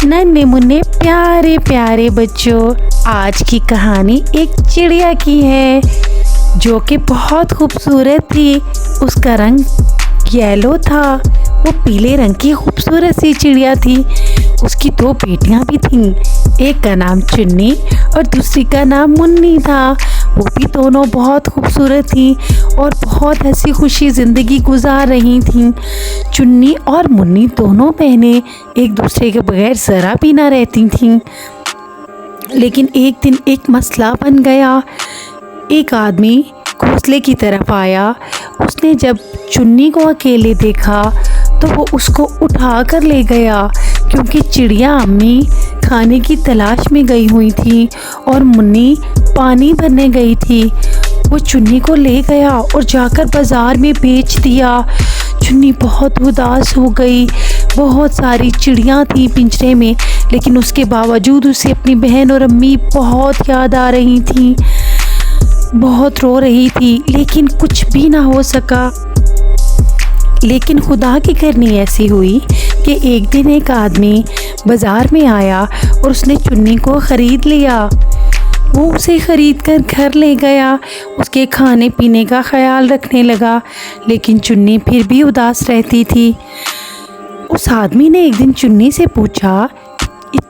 नन्हे मुन्ने प्यारे प्यारे बच्चों, आज की कहानी एक चिड़िया की है जो कि बहुत खूबसूरत थी। उसका रंग येलो था। वो पीले रंग की खूबसूरत सी चिड़िया थी। उसकी दो बेटियां भी थीं, एक का नाम चुन्नी और दूसरी का नाम मुन्नी था। वो भी दोनों बहुत खूबसूरत थीं और बहुत हंसी खुशी ज़िंदगी गुजार रही थीं। चुन्नी और मुन्नी दोनों बहनें एक दूसरे के बगैर ज़रा भी ना रहती थीं। लेकिन एक दिन एक मसला बन गया। एक आदमी घोंसले की तरफ आया। उसने जब चुन्नी को अकेले देखा तो वो उसको उठा कर ले गया, क्योंकि चिड़िया अम्मी खाने की तलाश में गई हुई थी और मुन्नी पानी भरने गई थी। वो चुन्नी को ले गया और जाकर बाज़ार में बेच दिया। चुन्नी बहुत उदास हो गई। बहुत सारी चिड़ियाँ थी पिंजरे में, लेकिन उसके बावजूद उसे अपनी बहन और अम्मी बहुत याद आ रही थी। बहुत रो रही थी, लेकिन कुछ भी ना हो सका। लेकिन खुदा की करनी ऐसी हुई कि एक दिन एक आदमी बाज़ार में आया और उसने चुन्नी को ख़रीद लिया। वो उसे ख़रीद कर घर ले गया, उसके खाने पीने का ख्याल रखने लगा, लेकिन चुन्नी फिर भी उदास रहती थी। उस आदमी ने एक दिन चुन्नी से पूछा,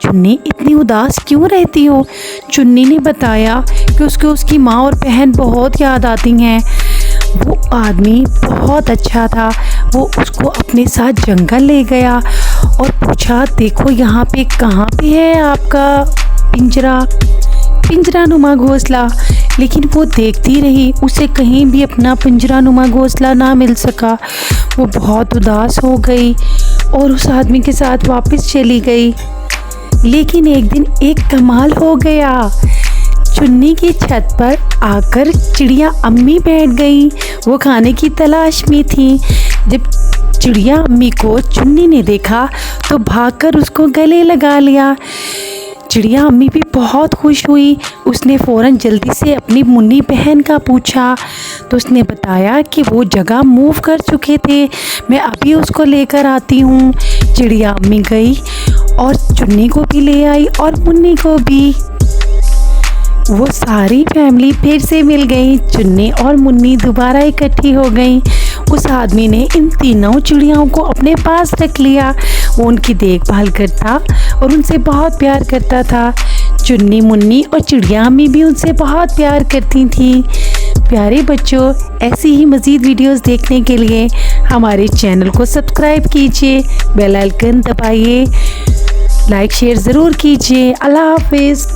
चुन्नी इतनी उदास क्यों रहती हो? चुन्नी ने बताया कि उसको उसकी माँ और बहन बहुत याद आती हैं। वो आदमी बहुत अच्छा था। वो उसको अपने साथ जंगल ले गया और पूछा, देखो यहाँ पे कहाँ पे है आपका पिंजरा नुमा घोंसला। लेकिन वो देखती रही, उसे कहीं भी अपना पिंजरा नुमा घोंसला ना मिल सका। वो बहुत उदास हो गई और उस आदमी के साथ वापस चली गई। लेकिन एक दिन एक कमाल हो गया। चुन्नी की छत पर आकर चिड़िया अम्मी बैठ गई। वो खाने की तलाश में थी। जब चिड़िया अम्मी को चुन्नी ने देखा तो भागकर उसको गले लगा लिया। चिड़िया अम्मी भी बहुत खुश हुई। उसने फ़ौरन जल्दी से अपनी मुन्नी बहन का पूछा तो उसने बताया कि वो जगह मूव कर चुके थे, मैं अभी उसको लेकर आती हूँ। चिड़िया अम्मी गई और चुन्नी को भी ले आई और मुन्नी को भी। वो सारी फैमिली फिर से मिल गई। चुन्नी और मुन्नी दोबारा इकट्ठी हो गई। उस आदमी ने इन तीनों चिड़ियाओं को अपने पास रख लिया। वो उनकी देखभाल करता और उनसे बहुत प्यार करता था। चुन्नी, मुन्नी और चिड़िया अम्मी भी उनसे बहुत प्यार करती थी। प्यारे बच्चों, ऐसी ही मज़ीद वीडियोस देखने के लिए हमारे चैनल को सब्सक्राइब कीजिए, बेल आइकन दबाइए, लाइक शेयर ज़रूर कीजिए। अल्लाह हाफिज़।